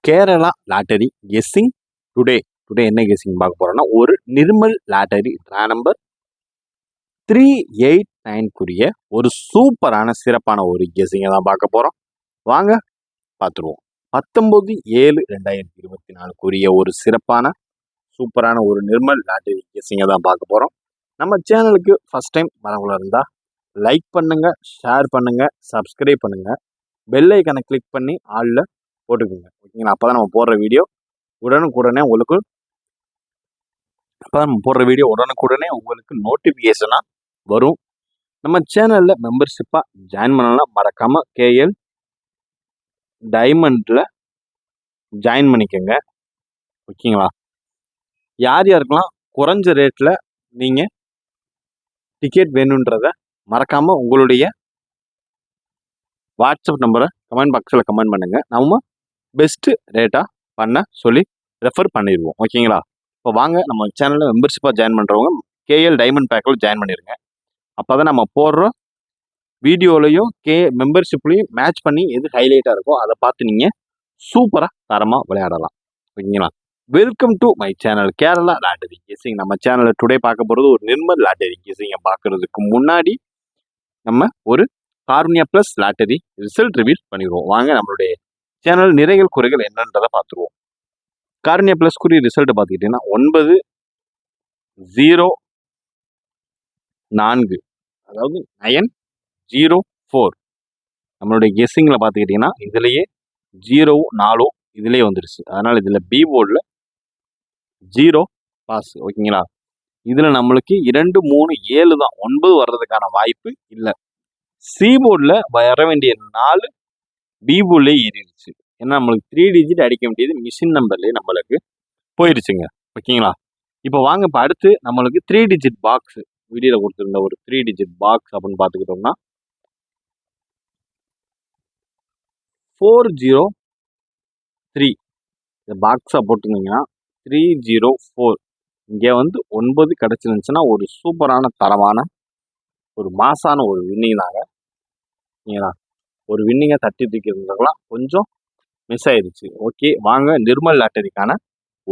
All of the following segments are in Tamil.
Kerala lottery guessing today today என்ன கெஸ்ஸிங் பார்க்க போறோம்னா ஒரு நிர்மல் லாட்டரி ட்ரா நம்பர் 389 ஒரு சூப்பரான சிறப்பான ஒரு கெஸ்ஸிங்கை தான் பார்க்க போறோம். வாங்க பார்த்துருவோம். 19/7/2024 ஒரு சிறப்பான சூப்பரான ஒரு நிர்மல் லாட்டரி கெஸ்ஸிங்கை தான் பார்க்க போறோம். நம்ம சேனலுக்கு ஃபர்ஸ்ட் டைம் வரவங்களா இருந்தா லைக் பண்ணுங்க, ஷேர் பண்ணுங்க, சப்ஸ்கிரைப் பண்ணுங்க, பெல் ஐக்கனை கிளிக் பண்ணி ஆல்ல போட்டுக்கோங்க. ஓகேங்களா? அப்பதான் நம்ம போடுற வீடியோ உடனுக்குடனே உங்களுக்கு நோட்டிஃபிகேஷனாக வரும். நம்ம சேனலில் மெம்பர்ஷிப்பாக ஜாயின் பண்ணலாம். மறக்காமல் கேஎல் டைமண்டில் ஜாயின் பண்ணிக்கோங்க. ஓகேங்களா? யார் யாருக்கெல்லாம் குறைஞ்ச ரேட்டில் நீங்கள் டிக்கெட் வேணுன்றத மறக்காமல் உங்களுடைய வாட்ஸ்அப் நம்பரை கமெண்ட் பாக்ஸில் கமெண்ட் பண்ணுங்கள். நம்ம பெஸ்ட்டு ரேட்டாக பண்ண சொல்லி ரெஃபர் பண்ணிடுவோம். ஓகேங்களா? இப்போ வாங்க நம்ம சேனலில் மெம்பர்ஷிப்பாக ஜாயின் பண்ணுறவங்க கேஎல் டைமண்ட் பேக்கில் ஜாயின் பண்ணிடுங்க. அப்போ தான் நம்ம போடுற வீடியோலையும் மெம்பர்ஷிப்லையும் மேட்ச் பண்ணி எது ஹைலைட்டாக இருக்கோ அதை பார்த்து நீங்கள் சூப்பராக தரமாக விளையாடலாம். ஓகேங்களா? Welcome to my channel Kerala lottery guessing. நம்ம சேனலில் டுடே பார்க்க போகிறது ஒரு நிர்மல் லாட்டரி கெஸ்ஸிங்கை பார்க்குறதுக்கு முன்னாடி நம்ம ஒரு Karunya plus lottery result reveal பண்ணிடுவோம். வாங்க நம்மளுடைய சேனல் நிறைகள் குறைகள் என்னன்றதை பார்த்துருவோம். காருண்யா ப்ளஸ் குறி ரிசல்ட் பார்த்துக்கிட்டிங்கன்னா 904 அதாவது 904 நம்மளுடைய கெஸ்ஸிங்கில் பார்த்துக்கிட்டிங்கன்னா இதுலேயே 0-4 இதுலேயே வந்துருச்சு. அதனால் இதில் பி போர்டில் 0 பாஸ். ஓகேங்களா? இதில் நம்மளுக்கு 2, 3, 7 தான் 9 வர்றதுக்கான வாய்ப்பு இல்லை. சி போர்டில் வர வேண்டிய 4 பி போர்ட்லேயே ஏறிடுச்சு. ஏன்னா நம்மளுக்கு 3 டிஜிட் அடிக்க வேண்டியது மிஷின் நம்பர்லேயே நம்மளுக்கு போயிடுச்சுங்க. ஓகேங்களா? இப்போ வாங்க இப்போ அடுத்து நம்மளுக்கு 3 டிஜிட் பாக்ஸ் வீடியோவில் கொடுத்துருந்த ஒரு 3 டிஜிட் பாக்ஸ் அப்படின்னு பார்த்துக்கிட்டோம்னா 403 இந்த பாக்ஸை போட்டுருந்தீங்கன்னா 304 இங்கே வந்து 9 கிடச்சிருந்துச்சுன்னா ஒரு சூப்பரான தரமான ஒரு மாசான ஒரு வின்னிங் தாங்க. ஓகேங்களா? ஒரு வின்னிங்கை தட்டி தூக்கிருந்தவங்களாம் கொஞ்சம் மிஸ் ஆயிடுச்சு. ஓகே வாங்க நிர்மல் லாட்டரிக்கான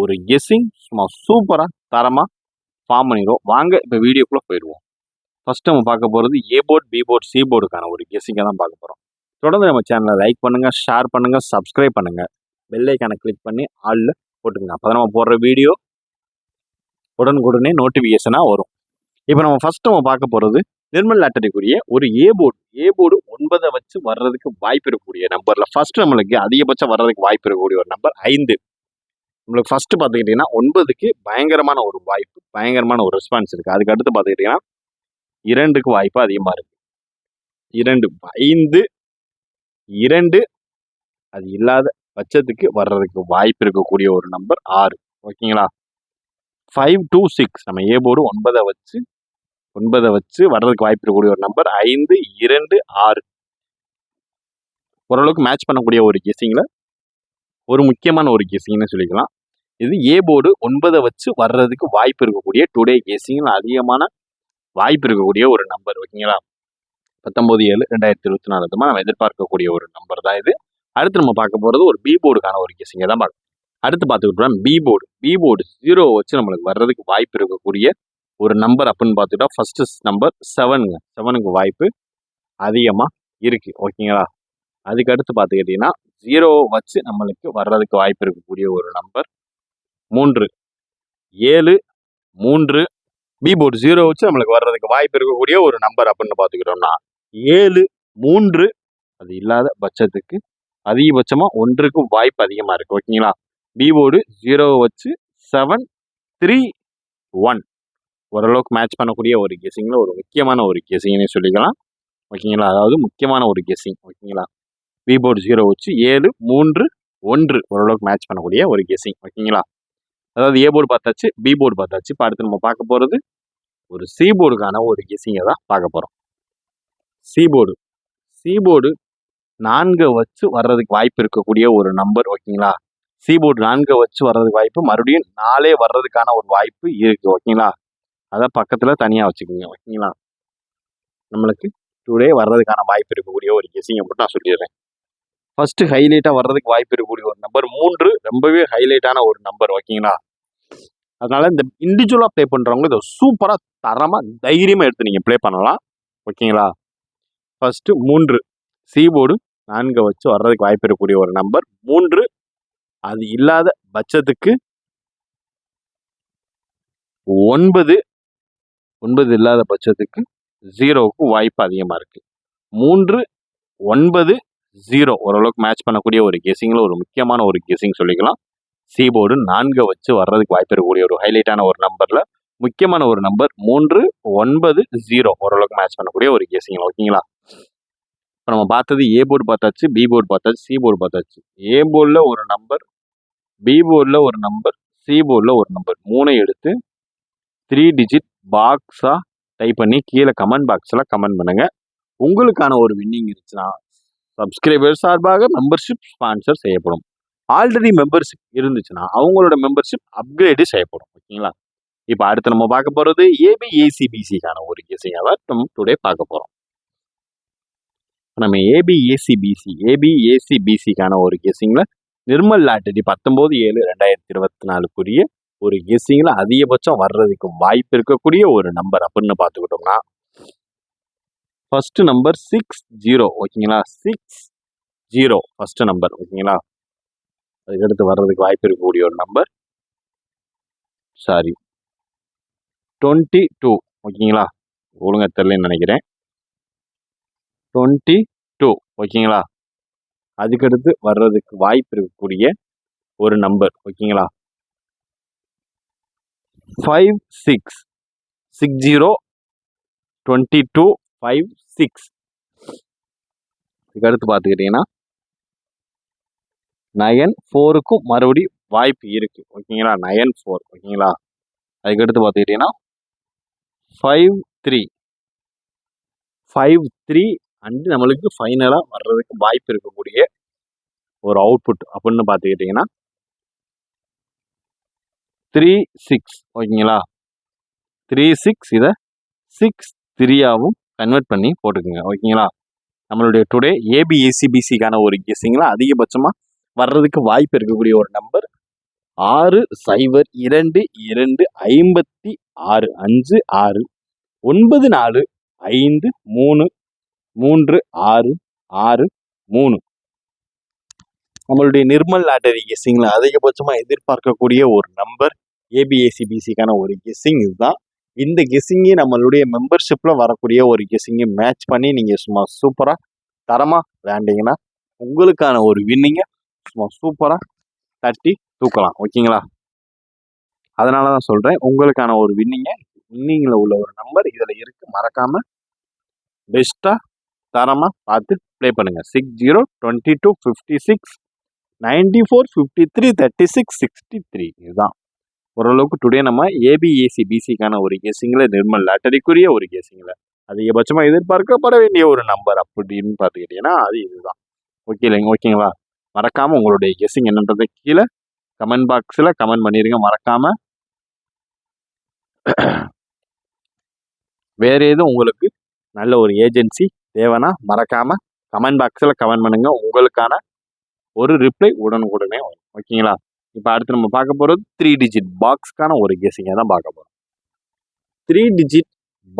ஒரு கெஸ்ஸிங் சும்மா சூப்பராக தரமாக ஃபார்ம் பண்ணிடுவோம். வாங்க இப்போ வீடியோக்குள்ளே போயிடுவோம். ஃபஸ்ட்டு நம்ம பார்க்க போகிறது A board, B board, C போர்டுக்கான ஒரு கெஸ்ஸிங்கை தான் பார்க்க போகிறோம். தொடர்ந்து நம்ம சேனலை லைக் பண்ணுங்கள், ஷேர் பண்ணுங்கள், சப்ஸ்கிரைப் பண்ணுங்கள், பெல் ஐக்கானை கிளிக் பண்ணி ஆல்ல போட்டுக்கோங்க. அப்போ தான் நம்ம போடுற வீடியோ உடனுக்குடனே நோட்டிஃபிகேஷனாக வரும். இப்போ நம்ம ஃபஸ்ட்டு நம்ம பார்க்க போகிறது நிர்மல் லாட்டரிக்குரிய ஒரு ஏ போர்டு. ஏ போர்டு 9 வச்சு வர்றதுக்கு வாய்ப்பு இருக்கக்கூடிய நம்பரில் ஃபஸ்ட்டு நம்மளுக்கு அதிகபட்சம் வர்றதுக்கு வாய்ப்பு இருக்கக்கூடிய ஒரு நம்பர் 5. நம்மளுக்கு ஃபஸ்ட்டு பார்த்துக்கிட்டிங்கன்னா 9க்கு பயங்கரமான ஒரு வாய்ப்பு, பயங்கரமான ஒரு ரெஸ்பான்ஸ் இருக்குது. அதுக்கு அடுத்து பார்த்துக்கிட்டிங்கன்னா 2க்கு வாய்ப்பு அதிகமாக இருக்குது. 2, 5, 2 அது இல்லாத பட்சத்துக்கு வர்றதுக்கு வாய்ப்பு இருக்கக்கூடிய ஒரு நம்பர் 6. ஓகேங்களா? 5 to 6 நம்ம ஏ போர்டு 9 வச்சு வர்றதுக்கு வாய்ப்பு இருக்கக்கூடிய ஒரு நம்பர் 5, 2, 6 ஓரளவுக்கு மேட்ச் பண்ணக்கூடிய ஒரு கெஸ்ஸிங்கில் ஒரு முக்கியமான ஒரு கெஸ்ஸிங்னு சொல்லிக்கலாம். இது ஏ போர்டு 9 வச்சு வர்றதுக்கு வாய்ப்பு இருக்கக்கூடிய டுடே கெஸ்ஸிங்கில் அதிகமான வாய்ப்பு இருக்கக்கூடிய ஒரு நம்பர். ஓகேங்களா? 19/7/2024 நம்ம எதிர்பார்க்கக்கூடிய ஒரு நம்பர் தான் இது. அடுத்து நம்ம பார்க்க போகிறது ஒரு பி போர்டுக்கான ஒரு கெஸ்ஸிங்கை தான் பார்க்கணும். அடுத்து பார்த்துக்கிட்டோம் பி போர்டு 0 வச்சு நம்மளுக்கு வர்றதுக்கு வாய்ப்பு இருக்கக்கூடிய ஒரு நம்பர் அப்படின்னு பார்த்துக்கிட்டா ஃபர்ஸ்ட் நம்பர் 7ங்க. 7க்கு வாய்ப்பு அதிகமாக இருக்குது. ஓகேங்களா? அதுக்கு அடுத்து பார்த்துக்கிட்டிங்கன்னா 0 வச்சு நம்மளுக்கு வர்றதுக்கு வாய்ப்பு இருக்கக்கூடிய ஒரு நம்பர் 3, 7, 3 பி போர்டு 0 வச்சு நம்மளுக்கு வர்றதுக்கு வாய்ப்பு இருக்கக்கூடிய ஒரு நம்பர் அப்படின்னு பார்த்துக்கிட்டோம்னா 7, 3 அது இல்லாத பட்சத்துக்கு அதிகபட்சமாக 1க்கு வாய்ப்பு அதிகமாக இருக்குது. ஓகேங்களா? பி போர்டு 0 வச்சு 7, 3, 1 ஓரளவுக்கு மேட்ச் பண்ணக்கூடிய ஒரு கெஸ்ஸிங்கில் ஒரு முக்கியமான ஒரு கெஸ்ஸிங்னே சொல்லிக்கலாம். ஓகேங்களா? அதாவது முக்கியமான ஒரு கெஸ்ஸிங். ஓகேங்களா? பி போர்டு 0 வச்சு 7, 3, 1 ஓரளவுக்கு மேட்ச் பண்ணக்கூடிய ஒரு கெஸ்ஸிங். ஓகேங்களா? அதாவது ஏ போர்டு பார்த்தாச்சு, பி போர்டு பார்த்தாச்சு. இப்போ அடுத்து நம்ம பார்க்க போகிறது ஒரு சி போர்டுக்கான ஒரு கெஸ்ஸிங்கை தான் பார்க்க போகிறோம். சி போர்டு 4 வச்சு வர்றதுக்கு வாய்ப்பு இருக்கக்கூடிய ஒரு நம்பர். ஓகேங்களா? சி போர்டு 4 வச்சு வர்றதுக்கு வாய்ப்பு, மறுபடியும் 4 வர்றதுக்கான ஒரு வாய்ப்பு இருக்குது. ஓகேங்களா? அதை பக்கத்தில் தனியாக வச்சுக்கோங்க. ஓகேங்களா? நம்மளுக்கு டுடே வர்றதுக்கான வாய்ப்பு இருக்கக்கூடிய ஒரு கெஸ்ஸிங்கை மட்டும் நான் சொல்லிடுறேன். ஃபர்ஸ்ட் ஹைலைட்டா வர்றதுக்கு வாய்ப்பு இருக்கக்கூடிய ஒரு நம்பர் 3 ரொம்பவே ஹைலைட்டான ஒரு நம்பர். ஓகேங்களா? அதனால இந்த இண்டிவிஜுவலா ப்ளே பண்றவங்க இதை சூப்பரா தரமா தைரியமா எடுத்து நீங்க ப்ளே பண்ணலாம். ஓகேங்களா? ஃபர்ஸ்ட் 3 சி போர்டு 4 வச்சு வர்றதுக்கு வாய்ப்பு இருக்கக்கூடிய ஒரு நம்பர் 3. அது இல்லாத பட்சத்துக்கு 9 இல்லாத பட்சத்துக்கு 0க்கு வாய்ப்பு அதிகமா இருக்கு. 3 9 0 ஓரளவுக்கு மேட்ச் பண்ணக்கூடிய ஒரு கெஸிங்ல ஒரு முக்கியமான ஒரு கெஸிங் சொல்லிக்கலாம். சி போர்டு 4 வச்சு வர்றதுக்கு வாய்ப்பு இருக்கக்கூடிய ஒரு ஹைலைட்டான ஒரு நம்பர்ல முக்கியமான ஒரு நம்பர் 3 9 0 ஓரளவுக்கு மேட்ச் பண்ணக்கூடிய ஒரு கெஸிங். ஓகேங்களா? இப்போ நம்ம பார்த்தது ஏ போர்டு பார்த்தாச்சு, பி போர்டு பார்த்தாச்சு, சி போர்டு பார்த்தாச்சு. ஏ போர்டில் ஒரு நம்பர், பி போர்டில் ஒரு நம்பர், சி போர்டில் ஒரு நம்பர் 3 எடுத்து 3 டிஜிட் பாக்ஸாக டைப் பண்ணி கீழே கமெண்ட் பாக்ஸில் கமெண்ட் பண்ணுங்க. உங்களுக்கான ஒரு வின்னிங் இருந்துச்சுன்னா சப்ஸ்கிரைபர் சார்பாக மெம்பர்ஷிப் ஸ்பான்சர் செய்யப்படும். ஆல்ரெடி மெம்பர்ஷிப் இருந்துச்சுன்னா அவங்களோட மெம்பர்ஷிப் அப்கிரேடு செய்யப்படும். ஓகேங்களா? இப்போ அடுத்து நம்ம பார்க்க போகிறது ஏபிஏசிபிசிக்கான ஒரு கெஸிங் தான் நம்ம டுடே பார்க்க போகிறோம். நம்ம ஏபிஏசிபிசிக்கான ஒரு கெஸிங்ல நிர்மல் லாட்டரி 19/7/2024 ஒரு கெஸிங்ல அதிகபட்சம் வர்றதுக்கு வாய்ப்பு இருக்கக்கூடிய ஒரு நம்பர் அப்படின்னு பார்த்துக்கிட்டோம்னா ஃபர்ஸ்ட் நம்பர் 60. ஓகேங்களா? 60 ஃபர்ஸ்ட் நம்பர். ஓகேங்களா? அதுக்கடுத்து வர்றதுக்கு வாய்ப்பு இருக்கக்கூடிய ஒரு நம்பர் 22. ஓகேங்களா? ஒழுங்கா தெரியலன்னு நினைக்கிறேன். 22. ஓகேங்களா? அதுக்கடுத்து வர்றதுக்கு வாய்ப்பு இருக்கக்கூடிய ஒரு நம்பர். ஓகேங்களா? 56. 60 22 56. இதுக்கடுத்து பார்த்துக்கிட்டீங்கன்னா 94க்கும் மறுபடியும் வாய்ப்பு இருக்கு. ஓகேங்களா? 94. ஓகேங்களா? அதுக்கடுத்து பார்த்துக்கிட்டீங்கன்னா 53 அண்டு நம்மளுக்கு ஃபைனலாக வர்றதுக்கு வாய்ப்பு இருக்கக்கூடிய ஒரு அவுட்புட் அப்படின்னு பார்த்துக்கிட்டிங்கன்னா 36. ஓகேங்களா? 36 இதை 63ஆவும் கன்வெர்ட் பண்ணி போட்டுக்குங்க. ஓகேங்களா? நம்மளுடைய டுடே ஏபிஏசிபிசிக்கான ஒரு கெஸிங்கில் அதிகபட்சமாக வர்றதுக்கு வாய்ப்பு இருக்கக்கூடிய ஒரு நம்பர் 60269545336663. நம்மளுடைய நிர்மல் லாட்டரி கெஸிங்ல அதிகபட்சமா எதிர்பார்க்கக்கூடிய ஒரு நம்பர் ஏபிஏசிபிசிக்கான ஒரு கெஸிங் இதுதான். இந்த கெஸிங்கே நம்மளுடைய மெம்பர்ஷிப்ல வரக்கூடிய ஒரு கெஸிங்கை மேட்ச் பண்ணி நீங்க சும்மா சூப்பரா தரமா விளையாண்டீங்கன்னா உங்களுக்கான ஒரு வின்னிங்கை சும்மா சூப்பரா தட்டி தூக்கலாம். ஓகேங்களா? அதனால தான் சொல்றேன் உங்களுக்கான ஒரு வின்னிங்ல உள்ள ஒரு நம்பர் இதுல இருக்கு. மறக்காம பெஸ்டா தரமா பார்த்து ப்ளே பண்ணுங்க. 60 22 56 94 53 36 63. இதுதான் ஓரளவுக்கு டுடே நம்ம ஏபிஏசிபிசிக்கான ஒரு கெஸிங்ல நிர்மல் லாட்டரிக்குரிய ஒரு கெஸிங்ல அதிகபட்சமா எதிர்பார்க்கப்பட வேண்டிய ஒரு நம்பர் அப்படின்னு பார்த்துக்கிட்டீங்கன்னா அது இதுதான். ஓகேங்களா? மறக்காம உங்களுடைய கெஸிங் என்னன்றதை கீழே கமெண்ட் பாக்ஸில் கமெண்ட் பண்ணிடுங்க. மறக்காம வேற எதுவும் உங்களுக்கு நல்ல ஒரு ஏஜென்சி தேவைன்னா மறக்காம கமெண்ட் பாக்ஸில் கமெண்ட் பண்ணுங்க. உங்களுக்கான ஒரு ரிப்ளை உடனுக்குடனே வரும். ஓகேங்களா? இப்போ அடுத்து நம்ம பார்க்க போகிறது 3 டிஜிட் பாக்ஸ்க்கான ஒரு கெஸிங்கை தான் பார்க்க போகிறோம். 3 டிஜிட்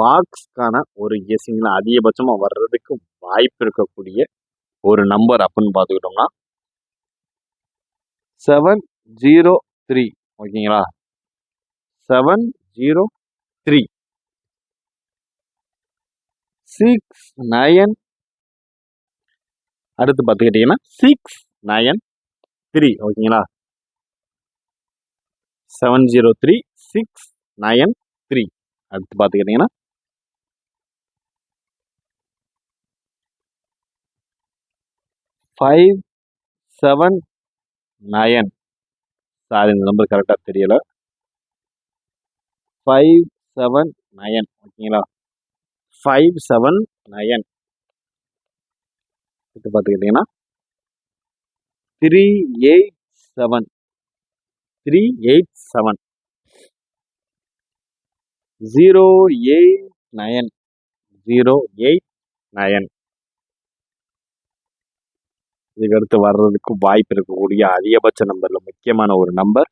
பாக்ஸ்க்கான ஒரு கெஸிங்கில் அதிகபட்சமாக வர்றதுக்கு வாய்ப்பு இருக்கக்கூடிய ஒரு நம்பர் அப்படின்னு பார்த்துக்கிட்டோம்னா 703. ஓகேங்களா? 703 693. அடுத்து பார்த்துக்கிட்டீங்கன்னா 693. ஓகேங்களா? 703 693. அடுத்து பார்த்துக்கிட்டீங்கன்னா 579. சாரி, இந்த நம்பர் கரெக்டாக தெரியல. 579. ஓகேங்களா? 579. அடுத்து பார்த்துக்கிட்டீங்கன்னா 387. 387. 089. 089. இதுக்கடுத்து வர்றதுக்கு வாய்ப்பு இருக்கக்கூடிய அதிகபட்ச நம்பர்ல முக்கியமான ஒரு நம்பர்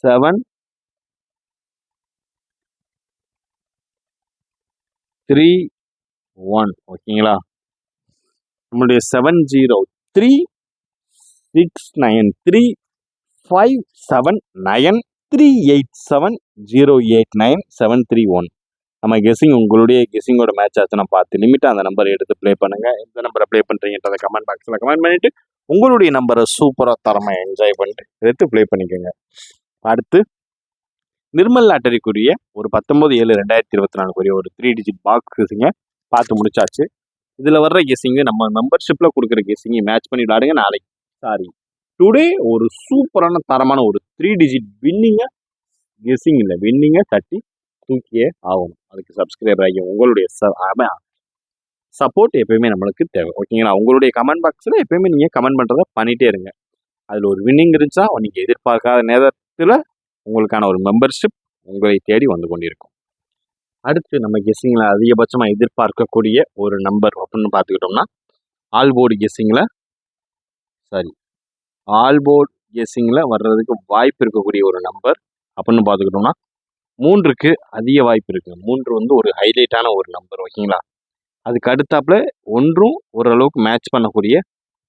731. ஓகேங்களா? நம்மளுடைய 7036379387087089 நம்ம கெஸிங் உங்களுடைய கெஸிங்கோட மேட்ச் ஆச்சுன்னா பார்த்து லிமிட்டாக அந்த நம்பரை எடுத்து ப்ளே பண்ணுங்க. எந்த நம்பரை ப்ளே பண்ணுறீங்கன்றதை கமெண்ட் பாக்ஸில் கமெண்ட் பண்ணிட்டு உங்களுடைய நம்பரை சூப்பராக தரமாக என்ஜாய் பண்ணிட்டு எடுத்து ப்ளே பண்ணிக்கோங்க. அடுத்து நிர்மல் லாட்டரிக்குரிய ஒரு 19/7/2024 ஒரு 3 டிஜிட் பாக்ஸ் கெஸிங்க பார்த்து முடிச்சாச்சு. இதில் வர்ற கெஸிங்கு நம்ம மெம்பர்ஷிப்பில் கொடுக்குற கெஸிங்கை மேட்ச் பண்ணி விளாடுங்க. நாளைக்கு டுடே ஒரு சூப்பரான தரமான ஒரு 3 டிஜிட் கெஸிங் இல்லை வின்னிங்கை தட்டி தூக்கியே ஆகணும். அதுக்கு சப்ஸ்கிரைபர் ஆகி உங்களுடைய சப்போர்ட் எப்பயுமே நம்மளுக்கு தேவை. ஓகேங்களா? உங்களுடைய கமெண்ட் பாக்ஸில் எப்பயுமே நீங்கள் கமெண்ட் பண்ணுறதை பண்ணிகிட்டே இருங்க. அதில் ஒரு வின்னிங் இருந்துச்சா நீங்கள் எதிர்பார்க்காத நேரத்தில் உங்களுக்கான ஒரு மெம்பர்ஷிப் உங்களை தேடி வந்து கொண்டிருக்கும். அடுத்து நம்ம கெஸ்ஸிங்கில் அதிகபட்சமாக எதிர்பார்க்கக்கூடிய ஒரு நம்பர் அப்படின்னு பார்த்துக்கிட்டோம்னா ஆல்போர்டு கெஸ்ஸிங்கில் வர்றதுக்கு வாய்ப்பு இருக்கக்கூடிய ஒரு நம்பர் அப்படின்னு பார்த்துக்கிட்டோம்னா 3க்கு அதிக வாய்ப்பு இருக்குது. 3 வந்து ஒரு ஹைலைட்டான ஒரு நம்பர். ஓகேங்களா? அதுக்கு அடுத்தாப்புல 1ம் ஓரளவுக்கு மேட்ச் பண்ணக்கூடிய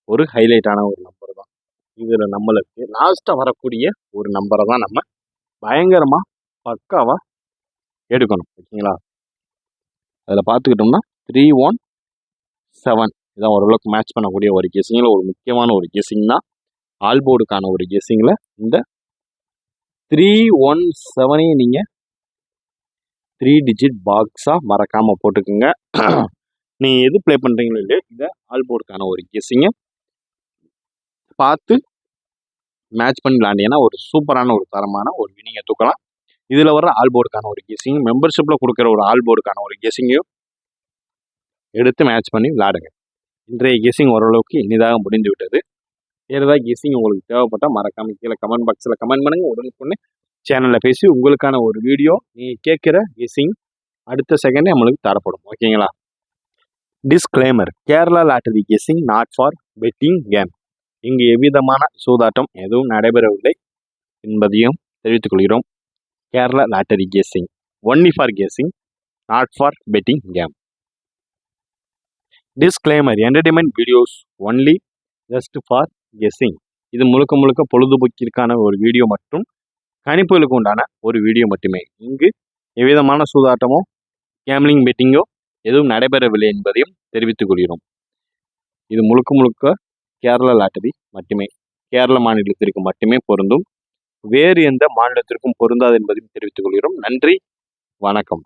ஒரு ஹைலைட்டான ஒரு நம்பர் தான். இதில் நம்மளுக்கு லாஸ்ட்டாக வரக்கூடிய ஒரு நம்பரை தான் நம்ம பயங்கரமாக பக்காவாக எடுக்கணும். ஓகேங்களா? அதில் பார்த்துக்கிட்டோம்னா 317 இதான் ஓரளவுக்கு மேட்ச் பண்ணக்கூடிய ஒரு கெஸிங்கில் ஒரு முக்கியமான ஒரு கெஸிங் தான். ஆல்போர்டுக்கான ஒரு கெஸிங்கில் இந்த 317ஐயும் நீங்கள் 3 டிஜிட் பாக்ஸாக மறக்காமல் போட்டுக்குங்க. நீங்கள் எது ப்ளே பண்ணுறீங்களோ இல்லையோ இதை ஆல்போர்டுக்கான ஒரு கெஸிங்கை பார்த்து மேட்ச் பண்ணி விளாண்டிங்கன்னா ஒரு சூப்பரான ஒரு தரமான ஒரு வினிங்கை தூக்கலாம். இதில் வர ஆல்போர்டுக்கான ஒரு கெஸிங் மெம்பர்ஷிப்பில் கொடுக்குற ஒரு ஆல்போர்டுக்கான ஒரு கெஸிங்கையும் எடுத்து மேட்ச் பண்ணி விளாடுங்க. இன்றைய கெஸிங் ஓரளவுக்கு இனிதாக முடிந்து விட்டது. வேறு ஏதாவது கெஸிங் உங்களுக்கு தேவைப்பட்டால் மறக்காமல் கீழே கமெண்ட் பாக்ஸில் கமெண்ட் பண்ணுங்கள். உடனுக்குடனே சேனலில் பேசி உங்களுக்கான ஒரு வீடியோ நீங்கள் கேட்குற கெஸிங் அடுத்த செகண்டே நம்மளுக்கு தரப்படும். ஓகேங்களா? Disclaimer: Kerala lottery guessing not for betting game. இங்கு எவ்விதமான சூதாட்டம் எதுவும் நடைபெறவில்லை என்பதையும் தெரிவித்துக் கொள்கிறோம். Kerala lottery guessing only for guessing, not for betting game. Disclaimer: entertainment videos only just for guessing. இது முழுக்க பொழுதுபோக்கிற்கான ஒரு வீடியோ மற்றும் கணிப்புகளுக்கு உண்டான ஒரு வீடியோ மட்டுமே. இங்கு எவ்விதமான சூதாட்டமோ கேம்லிங் பெட்டிங்கோ எதுவும் நடைபெறவில்லை என்பதையும் தெரிவித்துக் கொள்கிறோம். இது முழுக்க கேரளா லாட்டரி மட்டுமே, கேரள மாநிலத்திற்கு மட்டுமே பொருந்தும். வேறு எந்த மாநிலத்திற்கும் பொருந்தாது என்பதையும் தெரிவித்துக் கொள்கிறோம். நன்றி, வணக்கம்.